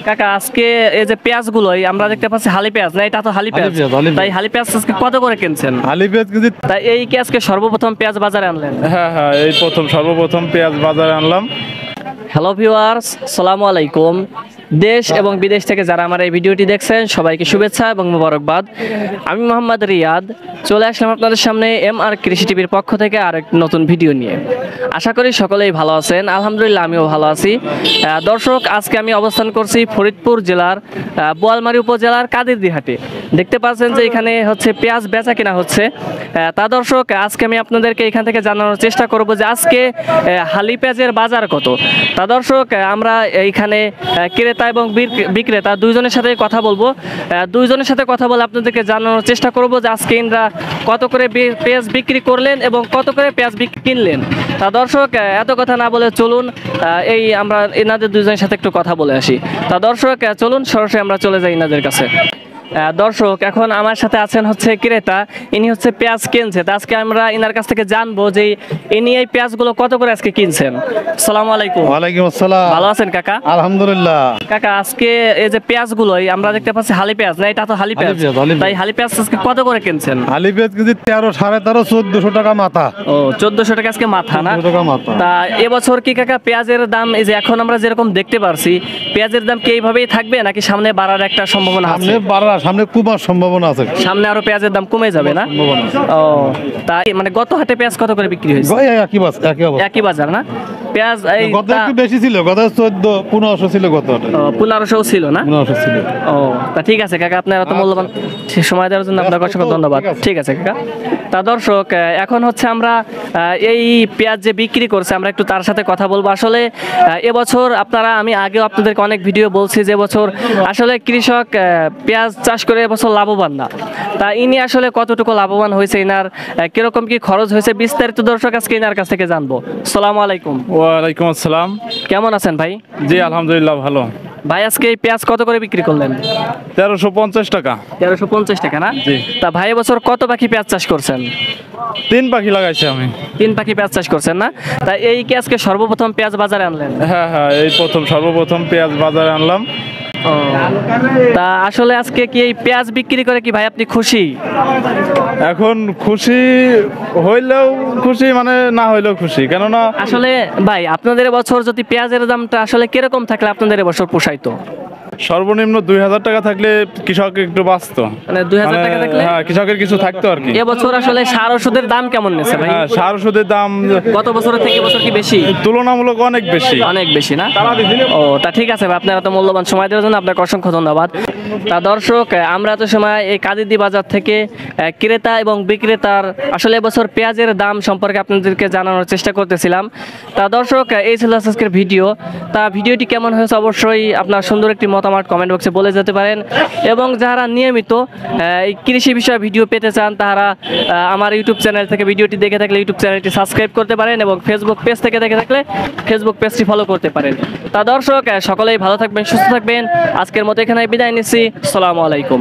কাকা আজকে এই যে পেঁয়াজগুলো আমরা দেখতে পাচ্ছি হালি পেঁয়াজ না, এটা তো হালি পেঁয়াজ। তাই হালি পেঁয়াজ আজকে কত করে কিনছেন? হালি পেঁয়াজ কেজি। তাই এই কি আজকে সর্বপ্রথম পেঁয়াজ বাজারে আনলেন? হ্যাঁ হ্যাঁ, এই সর্বপ্রথম পেঁয়াজ বাজারে আনলাম। হ্যালো ভিউয়ার্স, আসসালামু আলাইকুম। দেশ এবং বিদেশ থেকে যারা আমার এই ভিডিওটি দেখছেন সবাইকে শুভেচ্ছা এবং মোবারকবাদ। আমি মোহাম্মদ রিয়াদ চলে আসলাম আপনাদের সামনে MR কৃষি টিভির পক্ষ থেকে আরেক নতুন ভিডিও নিয়ে। আশা করি সকলেই ভালো আছেন, আলহামদুলিল্লাহ আমিও ভালো আছি। দর্শক, আজকে আমি অবস্থান করছি ফরিদপুর জেলার বোয়ালমারী উপজেলার কাদিরদি হাটে। দেখতে পাচ্ছেন যে এখানে হচ্ছে পেঁয়াজ বেচা কিনা হচ্ছে। তা দর্শক, আজকে আমি আপনাদেরকে এখান থেকে জানানোর চেষ্টা করব যে আজকে হালি পেঁয়াজের বাজার কত। তা দর্শক, আমরা এইখানে ক্রেতা এবং বিক্রেতা দুইজনের সাথে কথা বলবো। দুইজনের সাথে কথা বলে আপনাদেরকে জানানোর চেষ্টা করব যে আজকে ইনরা কত করে পেঁয়াজ বিক্রি করলেন এবং কত করে পেঁয়াজ কিনলেন। তা দর্শক, এত কথা না বলে চলুন আমরা এনাদের দুইজনের সাথে একটু কথা বলে আসি। তা দর্শক, চলুন সরাসরি আমরা চলে যাই এনাদের কাছে। দর্শক, এখন আমার সাথে আছেন হচ্ছে ক্রেতা, ইনি হচ্ছে পেঁয়াজ কিনছে। তা আজকে আমরা ইনার কাছ থেকে জানবো যে ইনি এই পেঁয়াজগুলো কত করে আজকে কিনছেন। আসসালামু আলাইকুম। ওয়ালাইকুম আসসালাম। ভালো আছেন কাকা? আলহামদুলিল্লাহ। কাকা আজকে এই যে পেঁয়াজগুলো আমরা দেখতে পাচ্ছি হালি পেঁয়াজ না, এটা তো হালি পেঁয়াজ। তাই হালি পেঁয়াজ আজকে কত করে কিনছেন? হালি পেঁয়াজ কেজি 13, 13.5, 1400 টাকা মাথা। ও 1400 টাকা আজকে মাথা না? 1400 টাকা মাথা। তা এবছর কি কাকা পেঁয়াজের দাম এই যে এখন আমরা যেরকম দেখতে পারছি, পেঁয়াজের দাম কি এইভাবেই থাকবে নাকি সামনে বাড়ার একটা সম্ভাবনা আছে? সামনে কমার সম্ভাবনা আছে। সামনে আরো পেঁয়াজের দাম কমে যাবে না? ও তাই মানে গত হাটে পেঁয়াজ কত করে বিক্রি হয়েছে? একই বাজার না পেঁয়াজ? এই গত একটু বেশি ছিল, গত 14, 1500 ছিল গত হাটে। 1500 ছিল না? 1500 ছিল। ও তা ঠিক আছে কাকা, আপনার এত মূল্যবান সময় দেওয়ার জন্য আপনাকে অসংখ্য ধন্যবাদ। ঠিক আছে কাকা। তা দর্শক, এখন হচ্ছে আমরা এই পেঁয়াজ যে বিক্রি করছে আমরা একটু তার সাথে কথা বলবো। আসলে এবছর আমি আগেও আপনাদেরকে অনেক ভিডিও বলছি যে এবছর আসলে কৃষক পেঁয়াজ চাষ করে এবছর লাভবান না। তা ইনি আসলে কতটুকু লাভবান হয়েছে, ইনার কিরকম কি খরচ হয়েছে বিস্তারিত দর্শক আজকে ইনার কাছ থেকে জানবো। আসসালামু আলাইকুম। ওয়ালাইকুম আসসালাম। কেমন আছেন ভাই? জি আলহামদুলিল্লাহ ভালো। ভাই আজকে এই পেঁয়াজ কত করে বিক্রি করলেন? 1350 টাকা। 1350 টাকা না? জি। তা ভাই এবছর কত পাখি পেঁয়াজ চাষ করছেন? 3 পাখি লাগাইছি আমি। 3 পাখি পেঁয়াজ চাষ করছেন না? তা এই কি আজকে সর্বপ্রথম পেঁয়াজ বাজারে আনলেন? হ্যাঁ হ্যাঁ, এই সর্বপ্রথম পেঁয়াজ বাজারে আনলাম। ও তা আসলে আজকে কি এই পেঁয়াজ বিক্রি করে কি ভাই আপনি খুশি? এখন খুশি হইলেও খুশি, মানে না হইলেও খুশি, কেননা আসলে ভাই আপনাদের বছর যদি পেঁয়াজের দামটা আসলে কিরকম থাকলে আপনাদের বছর পোষাইতো? সর্বনিম্ন 2000 টাকা থাকলে কৃষক একটু বাঁচত। মানে 2000 টাকা থাকলে হ্যাঁ, কৃষকের কিছু থাকতো আর কি। এবছর আসলে সার ওষুধের দাম কেমন নিছে ভাই? হ্যাঁ, সার ওষুধের দাম গত বছরের থেকে এবছর কি বেশি? তুলনামূলক অনেক বেশি। অনেক বেশি না? ও তা ঠিক আছে ভাই, আপনারা তো মূল্যবান সময় দেওয়ার জন্য আপনাকে অসংখ্য ধন্যবাদ। তা দর্শক, আমরা তো সময় এই কাদিরদি বাজার থেকে ক্রেতা এবং বিক্রেতার আসলে এবছর পেঁয়াজের দাম সম্পর্কে আপনাদেরকে জানানোর চেষ্টা করতেছিলাম। তা দর্শক, এই ছিল আজকের ভিডিও। তা ভিডিওটি কেমন হয়েছে অবশ্যই আপনার সুন্দর একটি মতামত কমেন্ট বক্সে বলে যেতে পারেন। এবং যারা নিয়মিত এই কৃষি বিষয়ে ভিডিও পেতে চান তারা আমার ইউটিউব চ্যানেল থেকে ভিডিওটি দেখে থাকলে ইউটিউব চ্যানেলটি সাবস্ক্রাইব করতে পারেন এবং ফেসবুক পেজ থেকে দেখে থাকলে ফেসবুক পেজটি ফলো করতে পারেন। তা দর্শক, সকলেই ভালো থাকবেন, সুস্থ থাকবেন। আজকের মতো এখানে বিদায় নিচ্ছি। আসসালামু আলাইকুম।